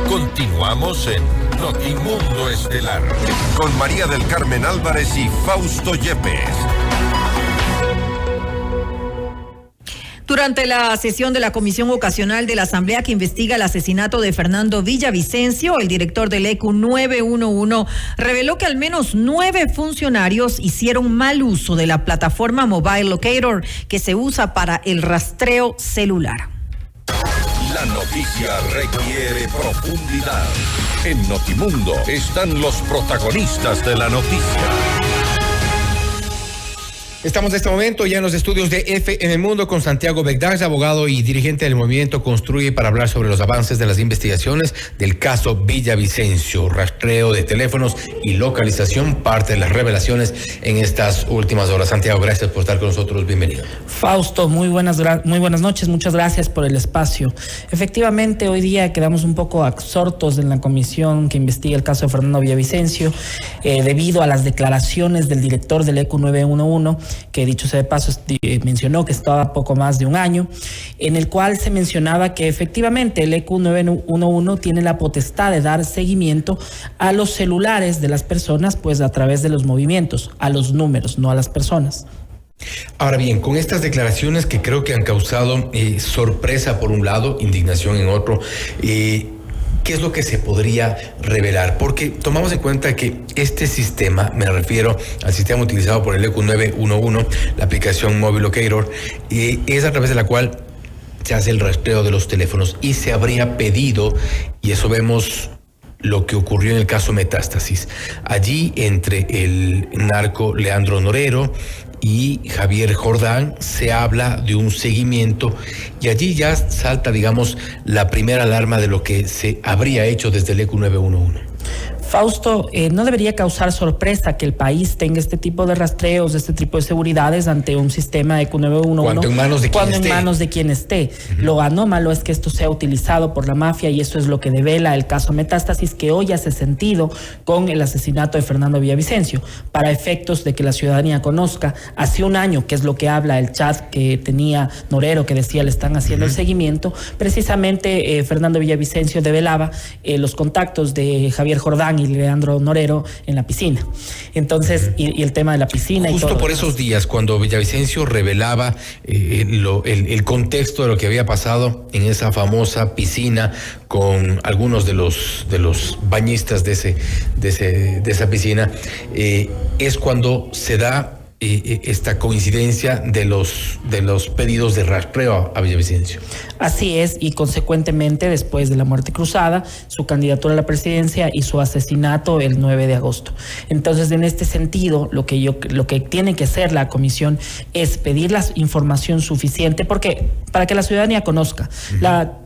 Continuamos en Notimundo Estelar con María del Carmen Álvarez y Fausto Yepes. Durante la sesión de la Comisión Ocasional de la Asamblea que investiga el asesinato de Fernando Villavicencio, el director del ECU 911 reveló que al menos 9 funcionarios hicieron mal uso de la plataforma Mobile Locator que se usa para el rastreo celular. La noticia requiere profundidad. En Notimundo están los protagonistas de la noticia. Estamos en este momento ya en los estudios de FM Mundo con Santiago Begdash, abogado y dirigente del movimiento Construye, para hablar sobre los avances de las investigaciones del caso Villavicencio, rastreo de teléfonos y localización, parte de las revelaciones en estas últimas horas. Santiago, gracias por estar con nosotros, bienvenido. Fausto, muy buenas noches, muchas gracias por el espacio. Efectivamente, hoy día quedamos un poco absortos en la comisión que investiga el caso de Fernando Villavicencio, debido a las declaraciones del director del ECU 911, que dicho sea de paso mencionó que estaba poco más de un año, en el cual se mencionaba que efectivamente el ECU 911 tiene la potestad de dar seguimiento a los celulares de las personas, pues a través de los movimientos, a los números, no a las personas. Ahora bien, con estas declaraciones que creo que han causado sorpresa por un lado, indignación en otro, ¿qué es lo que se podría revelar? Porque tomamos en cuenta que este sistema, me refiero al sistema utilizado por el ECU 911, la aplicación Mobile Locator, es a través de la cual se hace el rastreo de los teléfonos y se habría pedido, y eso vemos lo que ocurrió en el caso Metástasis. Allí, entre el narco Leandro Norero y Javier Jordán, se habla de un seguimiento y allí ya salta, digamos, la primera alarma de lo que se habría hecho desde el ECU 911. Fausto, no debería causar sorpresa que el país tenga este tipo de rastreos, este tipo de seguridades ante un sistema ECU 911. Cuando en manos de quien esté. Lo anómalo es que esto sea utilizado por la mafia y eso es lo que devela el caso Metástasis, que hoy hace sentido con el asesinato de Fernando Villavicencio. Para efectos de que la ciudadanía conozca, hace un año, que es lo que habla el chat que tenía Norero, que decía le están haciendo el seguimiento, precisamente Fernando Villavicencio develaba los contactos de Javier Jordán y Leandro Norero en la piscina. Entonces, y el tema de la piscina. Justo y todo por esos días, cuando Villavicencio revelaba el contexto de lo que había pasado en esa famosa piscina con algunos de los bañistas de esa piscina, es cuando se da esta coincidencia de los pedidos de rastreo a Villavicencio. Así es, y consecuentemente después de la muerte cruzada, su candidatura a la presidencia y su asesinato el 9 de agosto. Entonces, en este sentido, lo que tiene que hacer la comisión es pedir la información suficiente, porque para que la ciudadanía conozca.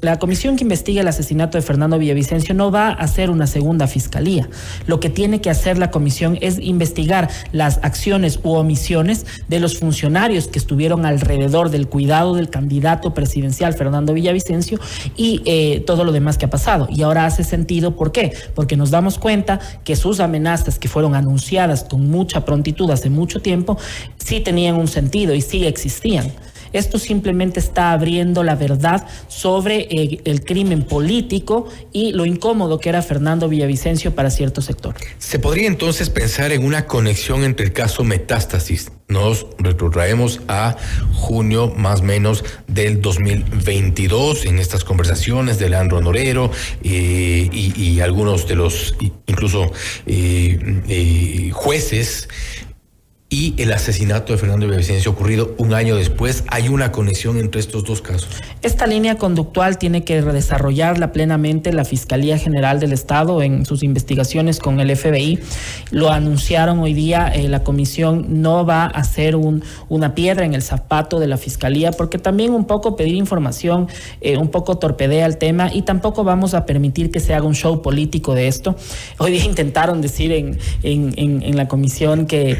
La comisión que investiga el asesinato de Fernando Villavicencio no va a hacer una segunda fiscalía. Lo que tiene que hacer la comisión es investigar las acciones u omisiones de los funcionarios que estuvieron alrededor del cuidado del candidato presidencial Fernando Villavicencio y todo lo demás que ha pasado. Y ahora hace sentido, ¿por qué? Porque nos damos cuenta que sus amenazas, que fueron anunciadas con mucha prontitud hace mucho tiempo, sí tenían un sentido y sí existían. Esto simplemente está abriendo la verdad sobre el crimen político y lo incómodo que era Fernando Villavicencio para cierto sector. ¿Se podría entonces pensar en una conexión entre el caso Metástasis? Nos retrotraemos a junio más o menos del 2022 en estas conversaciones de Leandro Norero y algunos de los incluso jueces. Y el asesinato de Fernando Villavicencio ocurrido un año después. ¿Hay una conexión entre estos dos casos? Esta línea conductual tiene que desarrollarla plenamente la Fiscalía General del Estado en sus investigaciones con el FBI. Lo anunciaron hoy día, la comisión no va a ser una piedra en el zapato de la Fiscalía, porque también un poco pedir información, un poco torpedea el tema y tampoco vamos a permitir que se haga un show político de esto. Hoy día intentaron decir en la comisión que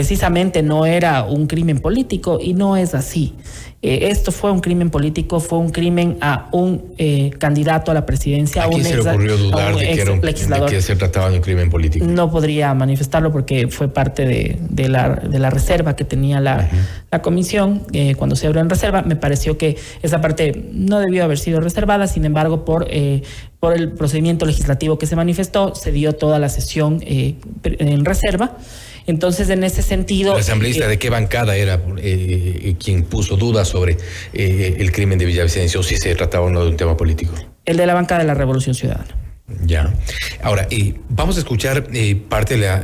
precisamente no era un crimen político, y no es así. Esto fue un crimen político, fue un crimen a un candidato a la presidencia. ¿A quién se le ocurrió dudar de que se trataba de un crimen político? No podría manifestarlo porque fue parte de la reserva que tenía la comisión. Cuando se abrió en reserva, me pareció que esa parte no debió haber sido reservada. Sin embargo, por el procedimiento legislativo que se manifestó, se dio toda la sesión en reserva. Entonces, en ese sentido... ¿El asambleísta de qué bancada era quien puso dudas sobre el crimen de Villavicencio, o si se trataba o no de un tema político? El de la bancada de la Revolución Ciudadana. Ya. Ahora, vamos a escuchar parte de la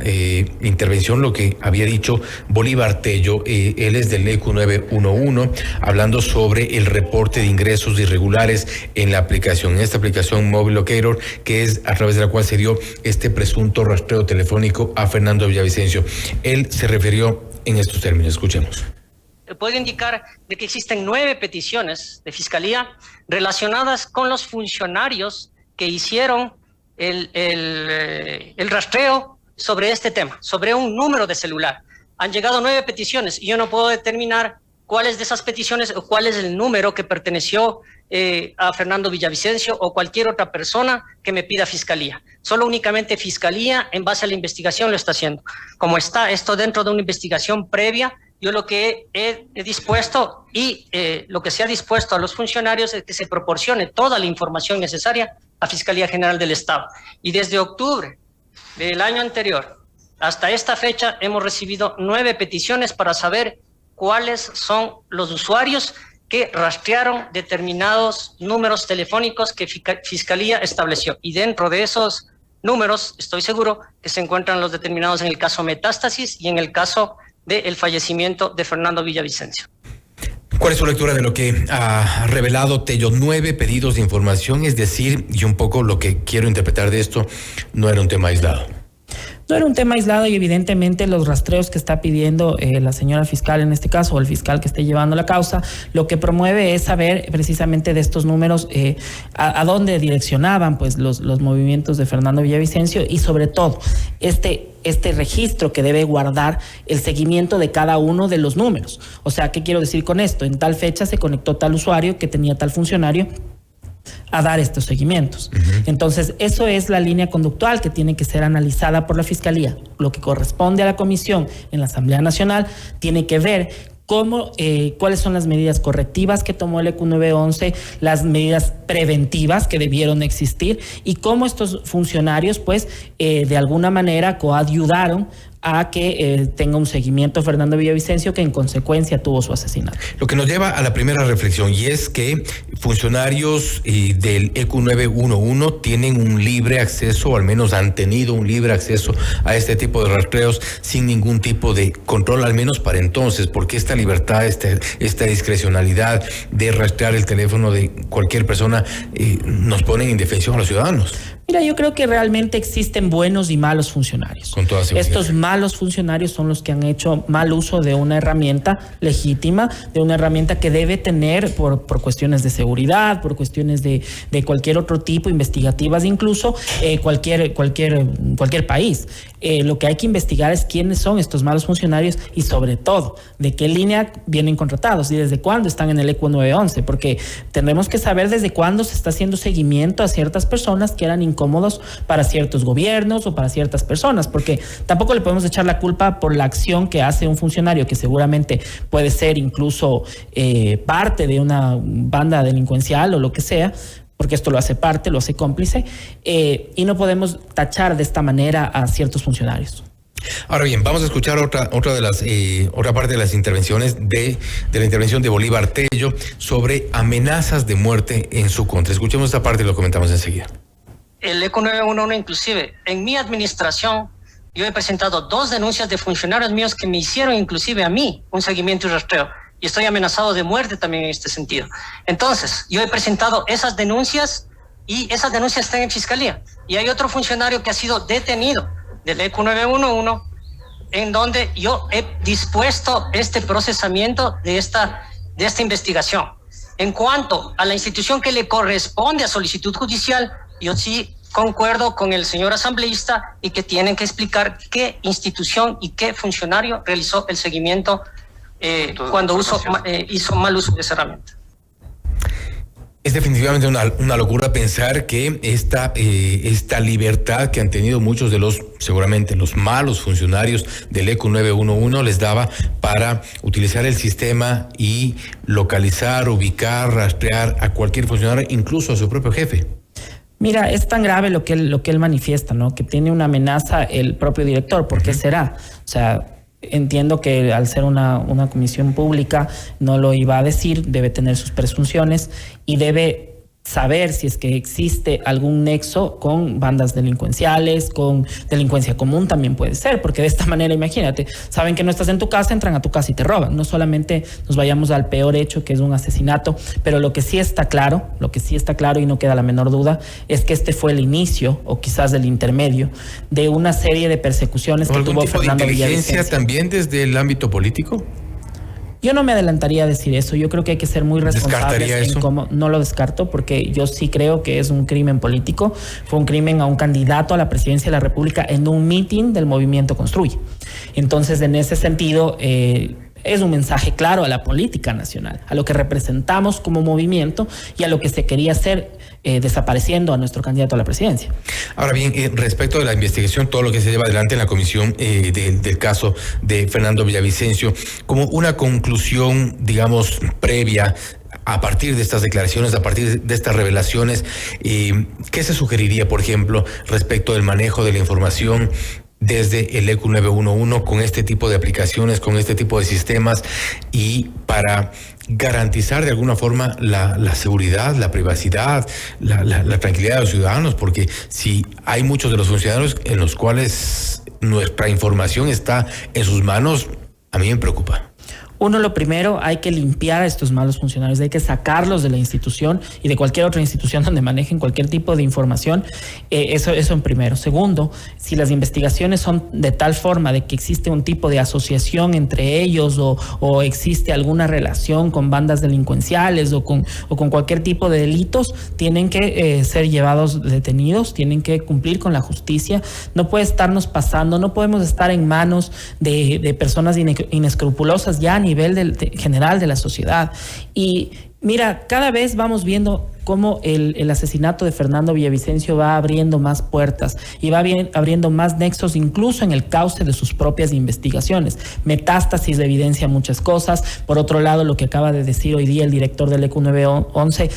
intervención, lo que había dicho Bolívar Tello. Él es del ECU 911, hablando sobre el reporte de ingresos irregulares en la aplicación, en esta aplicación Mobile Locator, que es a través de la cual se dio este presunto rastreo telefónico a Fernando Villavicencio. Él se refirió en estos términos. Escuchemos. Puedo indicar de que existen 9 peticiones de fiscalía relacionadas con los funcionarios que hicieron el rastreo sobre este tema, sobre un número de celular. Han llegado 9 peticiones y yo no puedo determinar cuáles de esas peticiones o cuál es el número que perteneció a Fernando Villavicencio o cualquier otra persona que me pida fiscalía. Solo únicamente fiscalía, en base a la investigación, lo está haciendo. Como está esto dentro de una investigación previa, yo lo que he dispuesto y lo que se ha dispuesto a los funcionarios es que se proporcione toda la información necesaria a Fiscalía General del Estado. Y desde octubre del año anterior hasta esta fecha hemos recibido 9 peticiones para saber cuáles son los usuarios que rastrearon determinados números telefónicos que Fiscalía estableció. Y dentro de esos números, estoy seguro que se encuentran los determinados en el caso Metástasis y en el caso del fallecimiento de Fernando Villavicencio. ¿Cuál es su lectura de lo que ha revelado Tello? 9 pedidos de información, es decir, y un poco lo que quiero interpretar de esto, no era un tema aislado. No era un tema aislado, y evidentemente los rastreos que está pidiendo la señora fiscal en este caso, o el fiscal que esté llevando la causa, lo que promueve es saber precisamente de estos números a dónde direccionaban pues los movimientos de Fernando Villavicencio, y sobre todo este registro que debe guardar el seguimiento de cada uno de los números. O sea, ¿qué quiero decir con esto? En tal fecha se conectó tal usuario que tenía tal funcionario a dar estos seguimientos. Entonces, eso es la línea conductual que tiene que ser analizada por la Fiscalía. Lo que corresponde a la Comisión en la Asamblea Nacional tiene que ver cuáles son las medidas correctivas que tomó el ECU 911, las medidas preventivas que debieron existir, y cómo estos funcionarios, pues, de alguna manera coayudaron a que tenga un seguimiento Fernando Villavicencio, que en consecuencia tuvo su asesinato. Lo que nos lleva a la primera reflexión, y es que funcionarios del ECU 911 tienen un libre acceso, o al menos han tenido un libre acceso a este tipo de rastreos sin ningún tipo de control, al menos para entonces, porque esta libertad, esta discrecionalidad de rastrear el teléfono de cualquier persona nos pone en indefensión a los ciudadanos. Mira, yo creo que realmente existen buenos y malos funcionarios. Con toda seguridad. Estos malos funcionarios son los que han hecho mal uso de una herramienta legítima, de una herramienta que debe tener por cuestiones de seguridad, por cuestiones de cualquier otro tipo, investigativas incluso, cualquier país. Lo que hay que investigar es quiénes son estos malos funcionarios y, sobre todo, de qué línea vienen contratados y desde cuándo están en el ECU 911, porque tendremos que saber desde cuándo se está haciendo seguimiento a ciertas personas que eran incómodos para ciertos gobiernos o para ciertas personas, porque tampoco le podemos echar la culpa por la acción que hace un funcionario que seguramente puede ser incluso parte de una banda delincuencial o lo que sea, porque esto lo hace parte, lo hace cómplice, y no podemos tachar de esta manera a ciertos funcionarios. Ahora bien, vamos a escuchar otra parte de las intervenciones de la intervención de Bolívar Tello sobre amenazas de muerte en su contra. Escuchemos esta parte y lo comentamos enseguida. El ECU 911, inclusive, en mi administración, yo he presentado 2 denuncias de funcionarios míos que me hicieron inclusive a mí un seguimiento y rastreo. Y estoy amenazado de muerte también en este sentido. Entonces, yo he presentado esas denuncias y esas denuncias están en Fiscalía. Y hay otro funcionario que ha sido detenido del ECU 911, en donde yo he dispuesto este procesamiento de esta investigación. En cuanto a la institución que le corresponde a solicitud judicial, yo sí concuerdo con el señor asambleísta y que tienen que explicar qué institución y qué funcionario realizó el seguimiento cuando hizo mal uso de esa herramienta. Es definitivamente una locura pensar que esta libertad que han tenido muchos de seguramente los malos funcionarios del ECU 911 les daba para utilizar el sistema y localizar, ubicar, rastrear a cualquier funcionario, incluso a su propio jefe. Mira, es tan grave lo que él manifiesta, ¿no? Que tiene una amenaza el propio director. ¿Por qué será? O sea, entiendo que al ser una comisión pública no lo iba a decir, debe tener sus presunciones y debe saber si es que existe algún nexo con bandas delincuenciales, con delincuencia común también puede ser, porque de esta manera, imagínate, saben que no estás en tu casa, entran a tu casa y te roban. No solamente nos vayamos al peor hecho, que es un asesinato, pero lo que sí está claro y no queda la menor duda, es que este fue el inicio, o quizás el intermedio, de una serie de persecuciones que tuvo Fernando Villavicencio. ¿Inteligencia también desde el ámbito político? Yo no me adelantaría a decir eso. Yo creo que hay que ser muy responsables en cómo. No lo descarto, porque yo sí creo que es un crimen político. Fue un crimen a un candidato a la presidencia de la República en un mitin del movimiento Construye. Entonces, en ese sentido, es un mensaje claro a la política nacional, a lo que representamos como movimiento y a lo que se quería hacer desapareciendo a nuestro candidato a la presidencia. Ahora bien, respecto de la investigación, todo lo que se lleva adelante en la comisión del caso de Fernando Villavicencio, como una conclusión, digamos, previa, a partir de estas declaraciones, a partir de estas revelaciones, ¿qué se sugeriría, por ejemplo, respecto del manejo de la información desde el ECU 911 con este tipo de aplicaciones, con este tipo de sistemas, y para garantizar de alguna forma la seguridad, la privacidad, la tranquilidad de los ciudadanos? Porque si hay muchos de los funcionarios en los cuales nuestra información está en sus manos, a mí me preocupa. Uno, lo primero, hay que limpiar a estos malos funcionarios, hay que sacarlos de la institución y de cualquier otra institución donde manejen cualquier tipo de información. Eso en primero. Segundo, si las investigaciones son de tal forma de que existe un tipo de asociación entre ellos o existe alguna relación con bandas delincuenciales o con cualquier tipo de delitos, tienen que ser llevados detenidos, tienen que cumplir con la justicia. No puede estarnos pasando, no podemos estar en manos de personas inescrupulosas ya a nivel general de la sociedad. Y mira, cada vez vamos viendo cómo el asesinato de Fernando Villavicencio va abriendo más puertas y va abriendo más nexos, incluso en el cauce de sus propias investigaciones. Metástasis evidencia muchas cosas. Por otro lado, lo que acaba de decir hoy día el director del ECU 911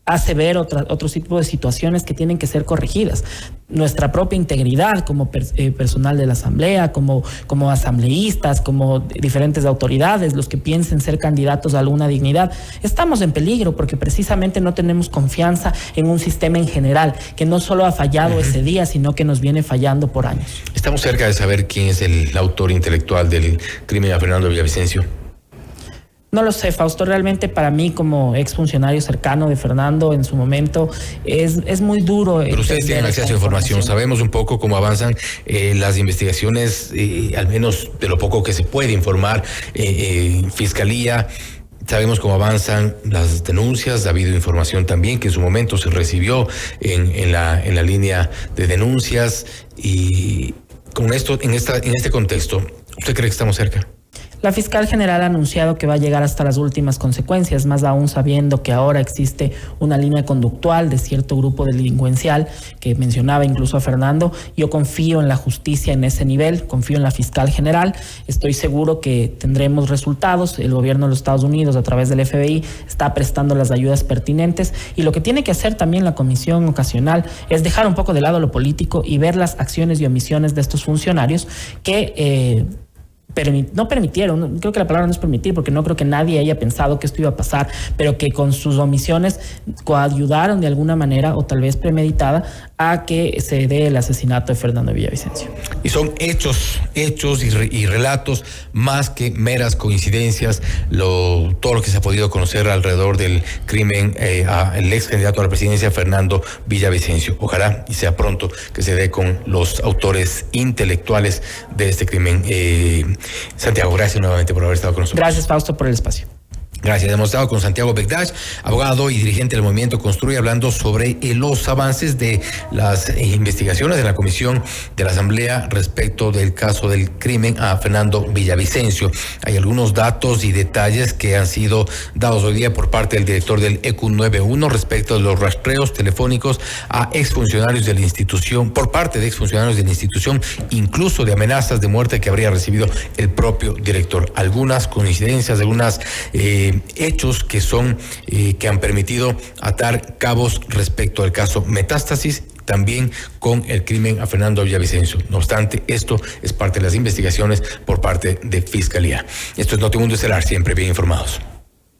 hace ver otro tipo de situaciones que tienen que ser corregidas. Nuestra propia integridad como personal de la Asamblea, como asambleístas, como diferentes autoridades, los que piensen ser candidatos a alguna dignidad, estamos en peligro porque precisamente no tenemos confianza en un sistema en general que no solo ha fallado ese día, sino que nos viene fallando por años. Estamos cerca de saber quién es el autor intelectual del crimen a Fernando Villavicencio. No lo sé, Fausto. Realmente para mí, como exfuncionario cercano de Fernando en su momento, es muy duro. Pero ustedes tienen acceso a información. Sabemos un poco cómo avanzan las investigaciones, al menos de lo poco que se puede informar. Fiscalía, sabemos cómo avanzan las denuncias. Ha habido información también que en su momento se recibió en la línea de denuncias. Y con esto, en este contexto, ¿usted cree que estamos cerca? La fiscal general ha anunciado que va a llegar hasta las últimas consecuencias, más aún sabiendo que ahora existe una línea conductual de cierto grupo delincuencial que mencionaba incluso a Fernando. Yo confío en la justicia en ese nivel, confío en la fiscal general. Estoy seguro que tendremos resultados. El gobierno de los Estados Unidos, a través del FBI, está prestando las ayudas pertinentes, y lo que tiene que hacer también la comisión ocasional es dejar un poco de lado lo político y ver las acciones y omisiones de estos funcionarios que no permitieron, creo que la palabra no es permitir, porque no creo que nadie haya pensado que esto iba a pasar, pero que con sus omisiones coayudaron de alguna manera, o tal vez premeditada, a que se dé el asesinato de Fernando Villavicencio. Y son hechos y relatos más que meras coincidencias, todo lo que se ha podido conocer alrededor del crimen al ex candidato a la presidencia, Fernando Villavicencio. Ojalá y sea pronto que se dé con los autores intelectuales de este crimen. Santiago, gracias nuevamente por haber estado con nosotros. Gracias, Fausto, por el espacio. Gracias. Hemos estado con Santiago Begdash, abogado y dirigente del Movimiento Construye, hablando sobre los avances de las investigaciones de la Comisión de la Asamblea respecto del caso del crimen a Fernando Villavicencio. Hay algunos datos y detalles que han sido dados hoy día por parte del director del ECU 91 respecto de los rastreos telefónicos a exfuncionarios de la institución, por parte de exfuncionarios de la institución, incluso de amenazas de muerte que habría recibido el propio director. Algunas coincidencias, algunas hechos que son que han permitido atar cabos respecto al caso Metástasis, también con el crimen a Fernando Villavicencio. No obstante, esto es parte de las investigaciones por parte de Fiscalía. Esto es Notimundo Estelar, siempre bien informados.